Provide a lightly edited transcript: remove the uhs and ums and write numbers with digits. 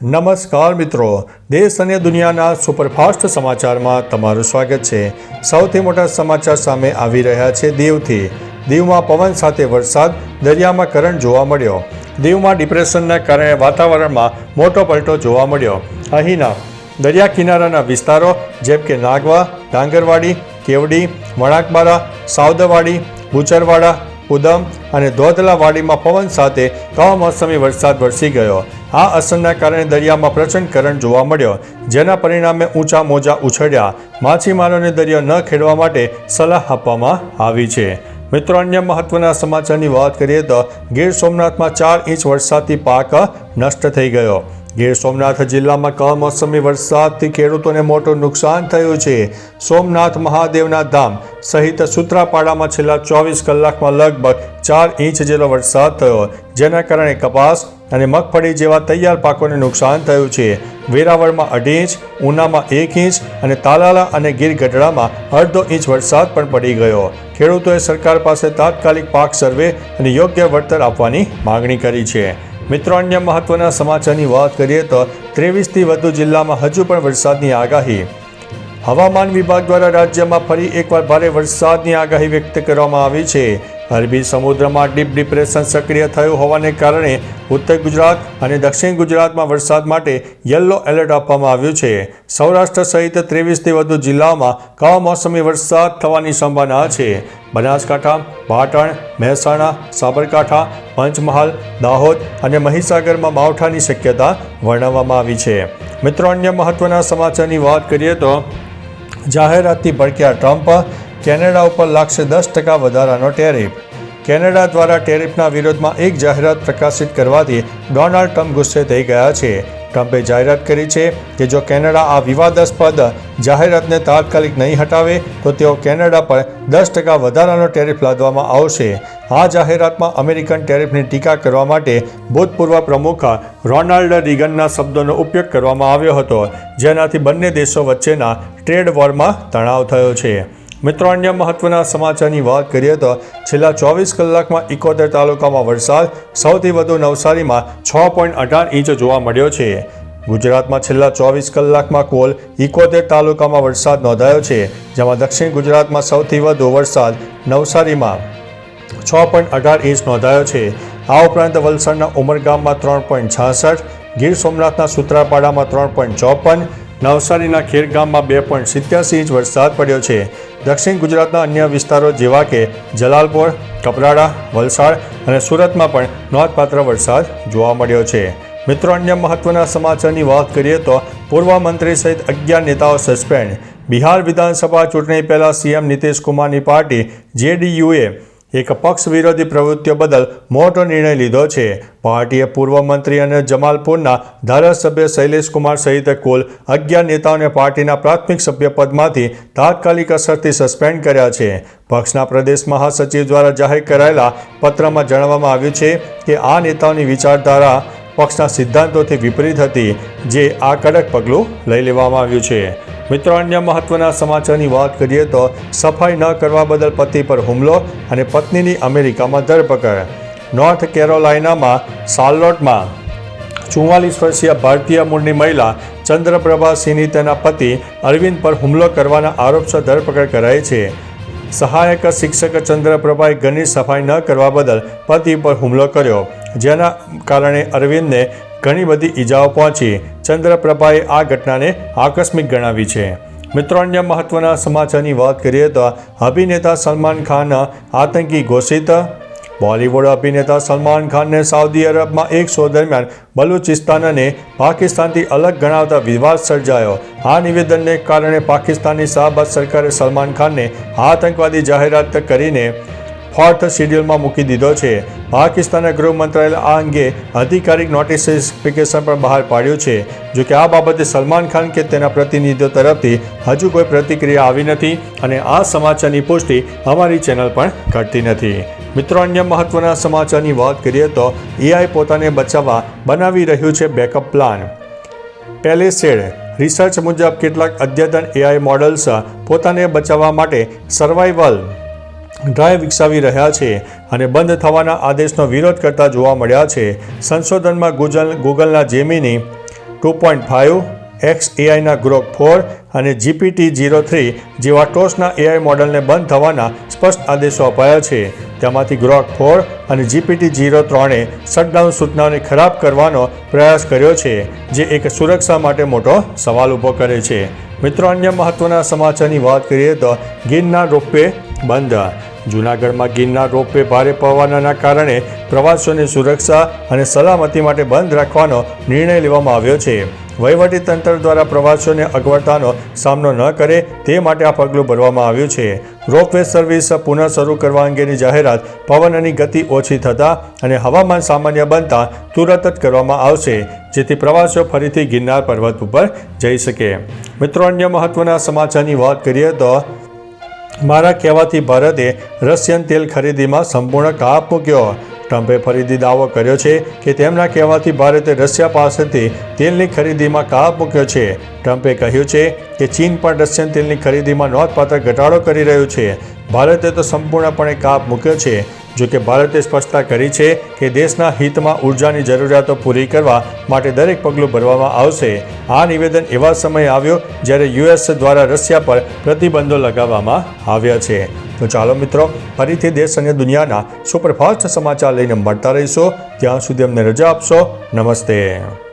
નમસ્કાર મિત્રો, દેશ અને દુનિયાના સુપરફાસ્ટ સમાચારમાં તમારું સ્વાગત છે। સૌથી મોટા સમાચાર સામે આવી રહ્યા છે દીવથી। દીવમાં પવન સાથે વરસાદ, દરિયામાં કરંટ જોવા મળ્યો। દીવમાં ડિપ્રેશનના કારણે વાતાવરણમાં મોટો પલટો જોવા મળ્યો। અહીંના દરિયા કિનારાના વિસ્તારો જેમ કે નાગવા, ડાંગરવાડી, કેવડી, વણાકબારા, સાવદવાડી, બુચરવાડા, ઉદમ અને ધોધલાવાડીમાં પવન સાથે કમોસમી વરસાદ વરસી ગયો। આ અસરના કારણે દરિયામાં પ્રચંડ કરંટ જોવા મળ્યો, જેના પરિણામે ઊંચા મોજા ઉછળ્યા। માછીમારોને દરિયો ન ખેડવા માટે સલાહ આપવામાં આવી છે। મિત્રો, અન્ય મહત્વના સમાચારની વાત કરીએ તો ગીર સોમનાથમાં 4 ઇંચ વરસાદથી પાક નષ્ટ થઈ ગયો। ગીર સોમનાથ જિલ્લામાં કમોસમી વરસાદથી ખેડૂતોને મોટું નુકસાન થયું છે। સોમનાથ મહાદેવના ધામ સહિત સૂત્રાપાડામાં છેલ્લા 24 કલાકમાં લગભગ 4 ઇંચ જેટલો વરસાદ થયો, જેના કારણે કપાસ અને મગફળી જેવા તૈયાર પાકોને નુકસાન થયું છે। વેરાવળમાં 2.5 ઇંચ, ઉનામાં 1 ઇંચ અને તાલાલા અને ગીર ગઢડામાં 1/2 ઇંચ વરસાદ પણ પડી ગયો। ખેડૂતોએ સરકાર પાસે તાત્કાલિક પાક સર્વે અને યોગ્ય વળતર આપવાની માગણી કરી છે। મિત્રો, અન્ય મહત્વના સમાચારની વાત કરીએ તો 23થી વધુ જિલ્લામાં હજુ પણ વરસાદની આગાહી। હવામાન વિભાગ દ્વારા રાજ્યમાં ફરી એકવાર ભારે વરસાદની આગાહી વ્યક્ત કરવામાં આવી છે। અરબી સમુદ્રમાં ડીપ ડિપ્રેશન સક્રિય થયું હોવાને કારણે ઉત્તર ગુજરાત અને દક્ષિણ ગુજરાતમાં વરસાદ માટે યલો એલર્ટ આપવામાં આવ્યું છે। સૌરાષ્ટ્ર સહિત 23થી વધુ જિલ્લાઓમાં કમોસમી વરસાદ થવાની સંભાવના છે। બનાસકાંઠા, પાટણ, મહેસાણા, સાબરકાંઠા, પંચમહાલ, દાહોદ અને મહીસાગરમાં માવઠાની શક્યતા વર્ણવવામાં આવી છે। મિત્રો, અન્ય મહત્વના સમાચારની વાત કરીએ તો જાહેરાતથી ભડક્યા ટ્રમ્પ, કેનેડા ઉપર લાગશે 10% વધારાનો ટેરિફ। કેનેડા દ્વારા ટેરિફના વિરોધમાં એક જાહેરાત પ્રકાશિત કરવાથી ડોનાલ્ડ ટ્રમ્પ ગુસ્સે થઈ ગયા છે। ટ્રમ્પે જાહેરાત કરી છે કે જો કેનેડા આ વિવાદાસ્પદ જાહેરાતને તાત્કાલિક નહીં હટાવે તો તેઓ કેનેડા પર 10% વધારાનો ટેરિફ લાદવામાં આવશે। આ જાહેરાતમાં અમેરિકન ટેરિફની ટીકા કરવા માટે ભૂતપૂર્વ પ્રમુખ રોનાલ્ડ રીગનના શબ્દોનો ઉપયોગ કરવામાં આવ્યો હતો, જેનાથી બંને દેશો વચ્ચેના ટ્રેડ વોરમાં તણાવ થયો છે। મિત્રો, અન્ય મહત્વના સમાચારની વાત કરીએ તો છેલ્લા 24 કલાકમાં 71 તાલુકામાં વરસાદ, સૌથી વધુ નવસારીમાં 6.18 ઇંચ જોવા મળ્યો છે। ગુજરાતમાં છેલ્લા 24 કલાકમાં કુલ 71 તાલુકામાં વરસાદ નોંધાયો છે, જેમાં દક્ષિણ ગુજરાતમાં સૌથી વધુ વરસાદ નવસારીમાં 6.18 ઇંચ નોંધાયો છે। આ ઉપરાંત વલસાડના ઉમરગામમાં 3.66, ગીર સોમનાથના સૂત્રાપાડામાં 3.54, નવસારીના ખેરગામમાં 2.87 ઇંચ વરસાદ પડ્યો છે। દક્ષિણ ગુજરાતના અન્ય વિસ્તારો જેવા કે જલાલપોર, કપરાડા, વલસાડ અને સુરતમાં પણ નોંધપાત્ર વરસાદ જોવા મળ્યો છે। મિત્રો, અન્ય મહત્વના સમાચારની વાત કરીએ તો પૂર્વ મંત્રી સહિત 11 નેતાઓ સસ્પેન્ડ। બિહાર વિધાનસભા ચૂંટણી પહેલા સીએમ નીતિશ કુમારની પાર્ટી જેડીયુએ એક પક્ષ વિરોધી પ્રવૃત્તિઓ બદલ મોટો નિર્ણય લીધો છે। પાર્ટીએ પૂર્વ મંત્રી અને જમાલપુરના ધારાસભ્ય શૈલેષ કુમાર સહિત કુલ 11 નેતાઓને પાર્ટીના પ્રાથમિક સભ્યપદમાંથી તાત્કાલિક અસરથી સસ્પેન્ડ કર્યા છે। પક્ષના પ્રદેશ મહાસચિવ દ્વારા જાહેર કરાયેલા પત્રમાં જણાવવામાં આવ્યું છે કે આ નેતાઓની વિચારધારા પક્ષના સિદ્ધાંતોથી વિપરીત હતી, જે આ કડક પગલું લઈ લેવામાં આવ્યું છે। મિત્રો, અન્ય મહત્વના સમાચારની વાત કરીએ તો સફાઈ ન કરવા બદલ પતિ પર હુમલો અને પત્નીની અમેરિકામાં ધરપકડ। નોર્થ કેરોલાઇનામાં શાર્લોટમાં 44 વર્ષીય ભારતીય મૂળની મહિલા ચંદ્રપ્રભા સિંહની તેના પતિ અરવિંદ પર હુમલો કરવાના આરોપસર ધરપકડ કરાઈ છે। સહાયક શિક્ષક ચંદ્રપ્રભાએ ઘરની સફાઈ ન કરવા બદલ પતિ પર હુમલો કર્યો, જેના કારણે અરવિંદને ઘણી બધી ઈજાઓ પહોંચી। ચંદ્રપ્રભાએ આ ઘટનાને આકસ્મિક ગણાવી છે। મિત્રો, અન્ય મહત્વના સમાચારની વાત કરીએ તો અભિનેતા સલમાન ખાન આતંકી ઘોષિત। બોલિવૂડ અભિનેતા સલમાન ખાનને સાઉદી અરબમાં એક શો દરમિયાન બલુચિસ્તાનને પાકિસ્તાનથી અલગ ગણાવતા વિવાદ સર્જાયો। આ નિવેદનને કારણે પાકિસ્તાની શાહબાઝ સરકારે સલમાન ખાનને આતંકવાદી જાહેરાત કરીને 4th શેડ્યુલમાં મૂકી દીધો છે। પાકિસ્તાનના ગૃહ મંત્રાલય આ અંગે આધિકારિક નોટિફિકેશન પણ બહાર પાડ્યું છે। જો કે આ બાબતે સલમાન ખાન કે તેના પ્રતિનિધિઓ તરફથી હજુ કોઈ પ્રતિક્રિયા આવી નથી અને આ સમાચારની પુષ્ટિ અમારી ચેનલ પણ કરતી નથી। મિત્રો, અન્ય મહત્વના સમાચારની વાત કરીએ તો એઆઈ પોતાને બચાવવા બનાવી રહ્યું છે બેકઅપ પ્લાન। પેલેસેડ રિસર્ચ મુજબ કેટલાક અદ્યતન એઆઈ મોડલ્સ પોતાને બચાવવા માટે સર્વાઇવલ ડ્રાઈવ વિકસાવી રહ્યા છે અને બંધ થવાના આદેશનો વિરોધ કરતા જોવા મળ્યા છે। સંશોધનમાં ગૂગલના જેમિની 2.5, XAIના ગ્રોક 4 અને GPT-03 જેવા ટોચના AI મોડલને બંધ થવાના સ્પષ્ટ આદેશો અપાયા છે. તેમાંથી ગ્રોક 4 અને GPT-03એ શટડાઉન સૂચનાઓને ખરાબ કરવાનો પ્રયાસ કર્યો છે, જે એક સુરક્ષા માટે મોટો સવાલ ઊભો કરે છે. મિત્રો, અન્ય મહત્વના સમાચારની વાત કરીએ તો ગિરનાર રોપવે બંધ. જૂનાગઢમાં ગિરનાર રોપવે ભારે પવનના કારણે પ્રવાસીઓની સુરક્ષા અને સલામતી માટે બંધ રાખવાનો નિર્ણય લેવામાં આવ્યો છે. વહીવટીતંત્ર દ્વારા પ્રવાસીઓને અગવડતાનો સામનો ન કરે તે માટે આ પગલું ભરવામાં આવ્યું છે. રોપવે સર્વિસ પુનઃ શરૂ કરવા અંગેની જાહેરાત પવનની ગતિ ઓછી થતાં અને હવામાન સામાન્ય બનતા તુરત જ કરવામાં આવશે, જેથી પ્રવાસીઓ ફરીથી ગિરનાર પર્વત ઉપર જઈ શકે. મિત્રો, અન્ય મહત્વના સમાચારની વાત કરીએ તો મારા કહેવાથી ભારતે રશિયન તેલ ખરીદીમાં સંપૂર્ણ કાપ મૂક્યો. ટ્રમ્પે ફરીથી દાવો કર્યો છે કે તેમના કહેવાથી ભારતે રશિયા પાસેથી તેલની ખરીદીમાં કાપ મૂક્યો છે. ટ્રમ્પે કહ્યું છે કે ચીન પણ રશિયન તેલની ખરીદીમાં નોંધપાત્ર ઘટાડો કરી રહ્યું છે. ભારતે તો સંપૂર્ણપણે કાપ મૂક્યો છે. જોકે ભારતે સ્પષ્ટતા કરી છે કે દેશના હિતમાં ઉર્જાની જરૂરિયાતો પૂરી કરવા માટે દરેક પગલું ભરવામાં આવશે. આ નિવેદન એવા સમયે આવ્યો જ્યારે યુએસ દ્વારા રશિયા પર પ્રતિબંધો લગાવવામાં આવ્યા છે. તો ચાલો મિત્રો, ફરીથી દેશ અને દુનિયાના સુપરફાસ્ટ સમાચાર લઈને મળતા રહીશું. ત્યાં સુધી અમને રજા આપશો. નમસ્તે.